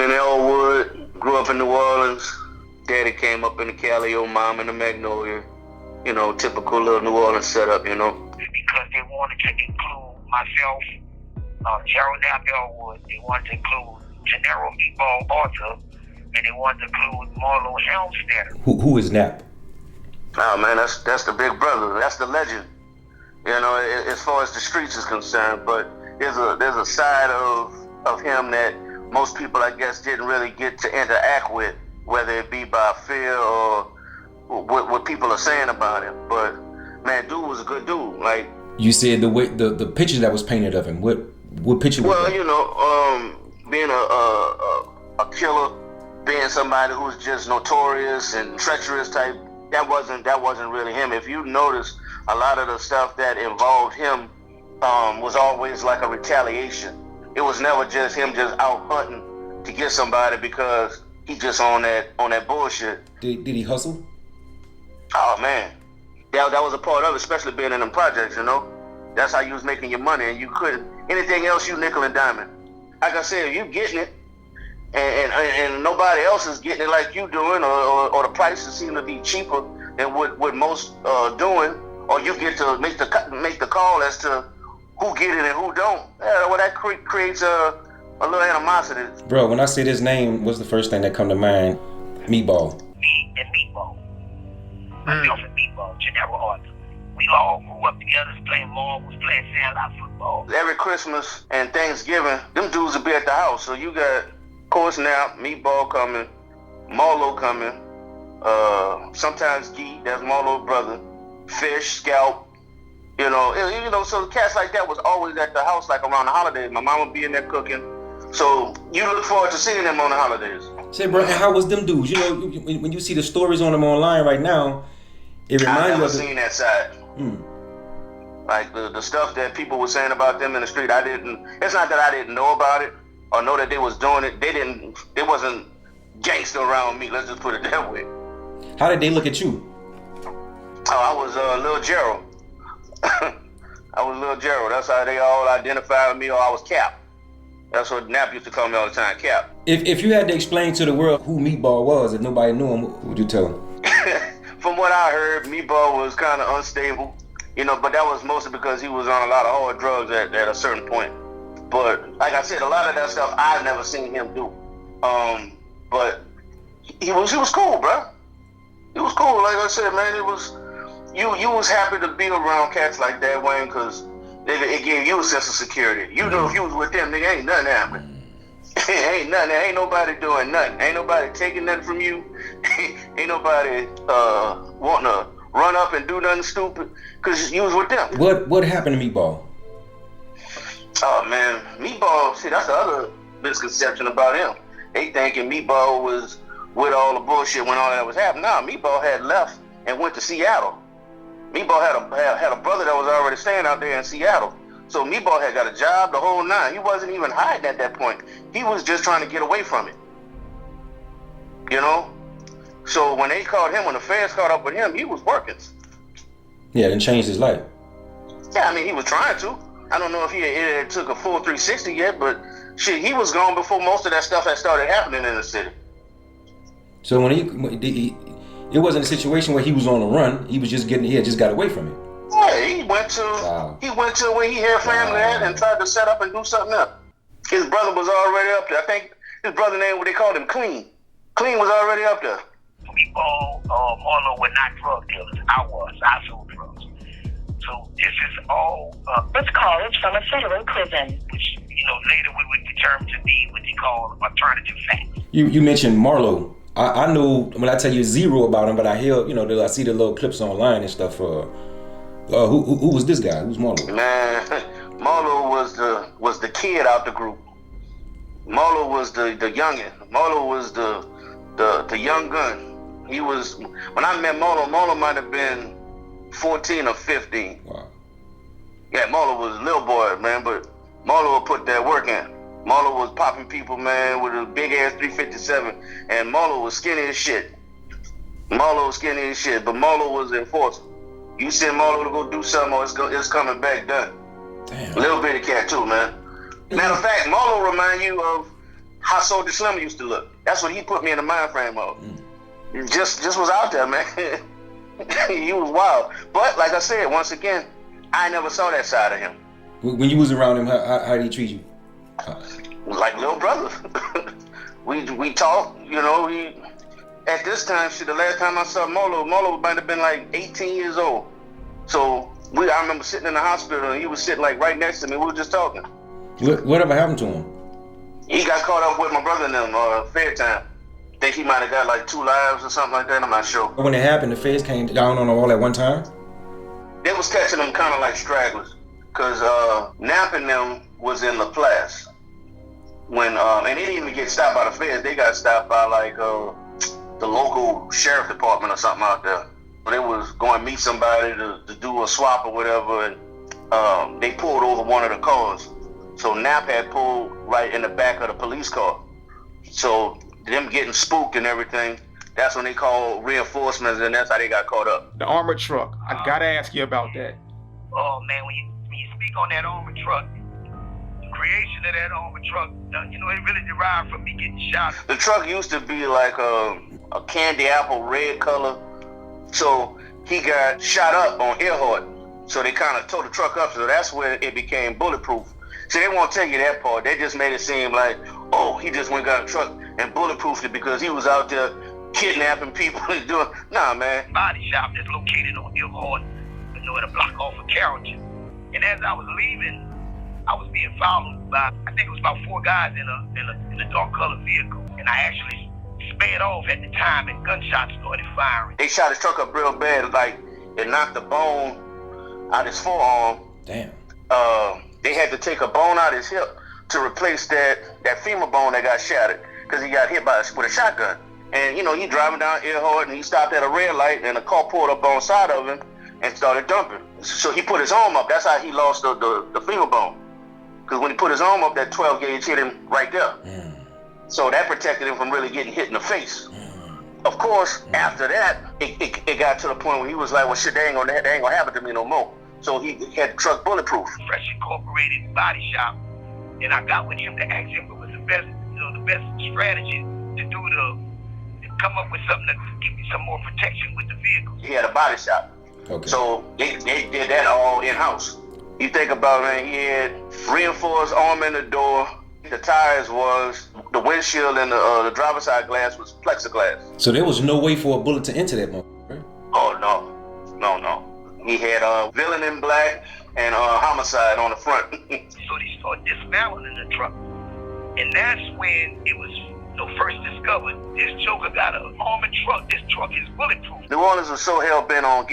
Keenan Elwood grew up in New Orleans. Daddy came up in the Cali, mom in the Magnolia. You know, typical little New Orleans setup, you know. Because they wanted to include myself, Gerald Elwood. They wanted to include Gennaro Meatball Arthur, and they wanted to include Marlo N.O. Who is Nap? Oh man, that's the big brother. That's the legend. You know, as far as the streets is concerned. But there's a side of him that most people, I guess, didn't really get to interact with, whether it be by fear or what people are saying about him. But man, dude was a good dude. Like, you said the way the picture that was painted of him. What picture was that? Well, you know, being a killer, being somebody who's just notorious and treacherous type. That wasn't really him. If you notice, a lot of the stuff that involved him was always like a retaliation. It was never just him just out hunting to get somebody because he just on that bullshit. Did he hustle? Oh man, that was a part of it, especially being in them projects. You know, that's how you was making your money, and you couldn't anything else. You nickel and diamond. Like I said, if you getting it, and nobody else is getting it like you doing, or the prices seem to be cheaper than what most doing, or you get to make the call as to who get it and who don't. Yeah, well, that creates a little animosity. Bro, when I say this name, what's the first thing that come to mind? Meatball. Me and Meatball. Myself and Meatball, Gennaro Arthur. We all grew up together, playing marbles, playing sandlot football. Every Christmas and Thanksgiving, them dudes will be at the house. So you got, of course, now Meatball coming, Marlo coming, sometimes Gee, that's Marlo's brother, Fish, Scalp. You know, so cats like that was always at the house, like around the holidays. My mom would be in there cooking. So you look forward to seeing them on the holidays. Say, bro, and how was them dudes? You know, when you see the stories on them online right now, it reminds you of... I've never seen that side. Like the stuff that people were saying about them in the street, it's not that I didn't know about it or know that they was doing it. They wasn't gangster around me, let's just put it that way. How did they look at you? Oh, I was Lil Gerald. I was Lil Gerald. That's how they all identified with me, or I was Cap. That's what Nap used to call me all the time, Cap. If you had to explain to the world who Meatball was, if nobody knew him, what would you tell them? From what I heard, Meatball was kind of unstable, you know, but that was mostly because he was on a lot of hard drugs at a certain point. But like I said, a lot of that stuff I've never seen him do. But he was cool, bro. He was cool. Like I said, man, it was you was happy to be around cats like that, Wayne, because it gave you a sense of security. You know, if you was with them, nigga, ain't nothing happening. Ain't nothing. Ain't nobody doing nothing. Ain't nobody taking nothing from you. Ain't nobody wanting to run up and do nothing stupid because you was with them. What happened to Meatball? Oh man, Meatball. See, that's the other misconception about him. They thinking Meatball was with all the bullshit when all that was happening. Nah, Meatball had left and went to Seattle. Meatball had a brother that was already staying out there in Seattle. So Meatball had got a job, the whole nine. He wasn't even hiding at that point. He was just trying to get away from it. You know? So when they caught him, when the feds caught up with him, he was working. Yeah, and changed his life. Yeah, I mean, he was trying to. I don't know if he had took a full 360 yet, but shit, he was gone before most of that stuff had started happening in the city. So when it wasn't a situation where he was on the run. He had just got away from it. Yeah, he went to where he had family at and tried to set up and do something else. His brother was already up there. I think his brother name, what they called him, Clean. Clean was already up there. Meatball, Marlo were not drug dealers. I sold drugs. So this is all This call is from a federal prison. which, later we would determine to be what they call alternative facts. You mentioned Marlo. I know when I tell you zero about him, but I hear, I see the little clips online and stuff. Who was this guy? Who's Marlo? Man, Marlo was the kid out the group. Marlo was the youngin. Marlo was the young gun. He was, when I met Marlo might have been 14 or 15. Wow. Yeah, Marlo was a little boy, man, but Marlo would put that work in. Marlo was popping people, man, with a big ass 357, and Marlo was skinny as shit. But Marlo was the enforcer. You send Marlo to go do something, or it's coming back done. Damn. Little bitty cat too, man. Matter of fact, Marlo remind you of how Soldier Slim used to look. That's what he put me in the mind frame of. Just was out there, man. He was wild. But like I said, once again, I never saw that side of him. When you was around him, how did he treat you? Like little brothers. we talked, you know. At this time, the last time I saw Marlo might have been like 18 years old. So I remember sitting in the hospital and he was sitting like right next to me. We were just talking. Whatever happened to him? He got caught up with my brother and them, fair time. Think he might have got like 2 lives or something like that, I'm not sure. When it happened, the feds came down on them all at one time? They was catching them kind of like stragglers. Cause Knapp and them was in LaPlace. When, and they didn't even get stopped by the feds, they got stopped by like the local sheriff department or something out there. They was going to meet somebody to do a swap or whatever, and they pulled over one of the cars. So Knapp had pulled right in the back of the police car. So them getting spooked and everything, that's when they called reinforcements, and that's how they got caught up. The armored truck, I gotta ask you about that. Oh man, when you speak on that armored truck, the creation of that armored truck, you know, it really derived from me getting shot. The truck used to be like a candy apple red color. So he got shot up on Earhart. So they kind of tore the truck up. So that's when it became bulletproof. See, they won't tell you that part. They just made it seem like, oh, he just went and got a truck and bulletproofed it because he was out there kidnapping people and doing. Nah, man. Body shop that's located on Earhart, you know, at a block off of Carrollton. And as I was leaving, I was being followed by, I think it was about 4 guys in a dark colored vehicle. And I actually sped off at the time and gunshots started firing. They shot his truck up real bad, like it knocked the bone out his forearm. Damn. They had to take a bone out his hip to replace that femur bone that got shattered because he got hit with a shotgun. And you know, he driving down Earhart and he stopped at a red light and a car pulled up on side of him and started dumping. So he put his arm up. That's how he lost the femur bone. Because when he put his arm up, that 12 gauge hit him right there. So that protected him from really getting hit in the face. Of course, after that, it got to the point where he was like, well, shit, that ain't gonna happen to me no more. So he had the truck bulletproof. Fresh Incorporated body shop. And I got with him to ask him what was the best strategy to come up with something to give me some more protection with the vehicle. He had a body shop. Okay. So they did that all in-house. You think about it, man, he had reinforced arm in the door. The tires was, the windshield and the driver's side glass was plexiglass. So there was no way for a bullet to enter that moment, right? Oh, no. He had Villain in Black and Homicide on the front. So they started dismantling the truck. And that's when it was first discovered, this Joker got an armored truck. This truck is bulletproof. New Orleans was so hell-bent on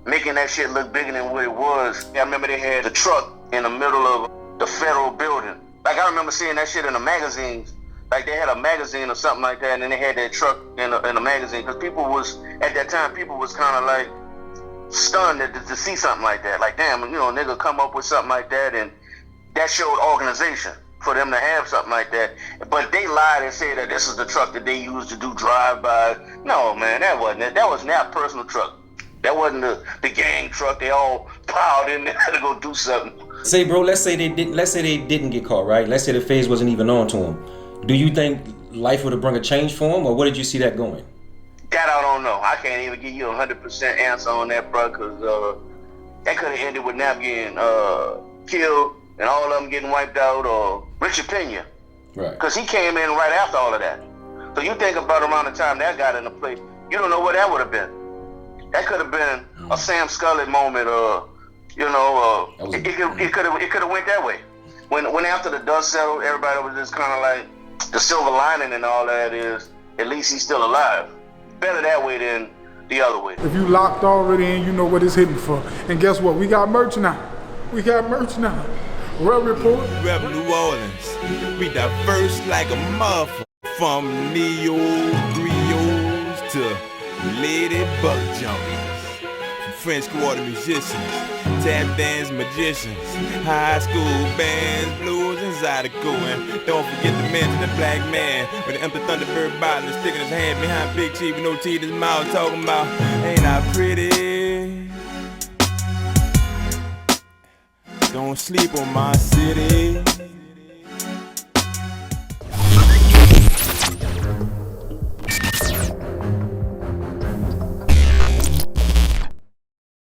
making that shit look bigger than what it was. I remember they had the truck in the middle of the federal building. Like, I remember seeing that shit in the magazines. Like, they had a magazine or something like that, and then they had that truck in a magazine. Because at that time, people was kind of like stunned to see something like that. Like, damn, you know, a nigga come up with something like that, and that showed organization for them to have something like that. But they lied and said that this is the truck that they used to do drive-by. No, man, that wasn't it. That was not a personal truck. That wasn't the gang truck. They all piled in there to go do something. Say, bro, let's say they didn't get caught, right? Let's say the phase wasn't even on to him. Do you think life would have brought a change for him, or where did you see that going? That I don't know. I can't even give you a 100% answer on that, bro, because that could have ended with Knapp getting killed and all of them getting wiped out, or Richard Pena. Right. Because he came in right after all of that. So you think about around the time that got into play, you don't know what that would have been. That could have been a Sam Scully moment, or you know, it could have went that way. When after the dust settled, everybody was just kind of like, the silver lining and all that is, at least he's still alive. Better that way than the other way. If you locked already in, you know what it's hitting for. And guess what? We got merch now. Rub Report. Rep New Orleans. We diverse like a motherfucker. From neo griots to lady buck jumpers. From French Quarter musicians, tap dance magicians, high school bands, blues and zydeco. And don't forget the mention the black man with the empty Thunderbird bottle sticking his hand behind Big Chief with no teeth in his mouth, talking about, ain't I pretty? Don't sleep on my city.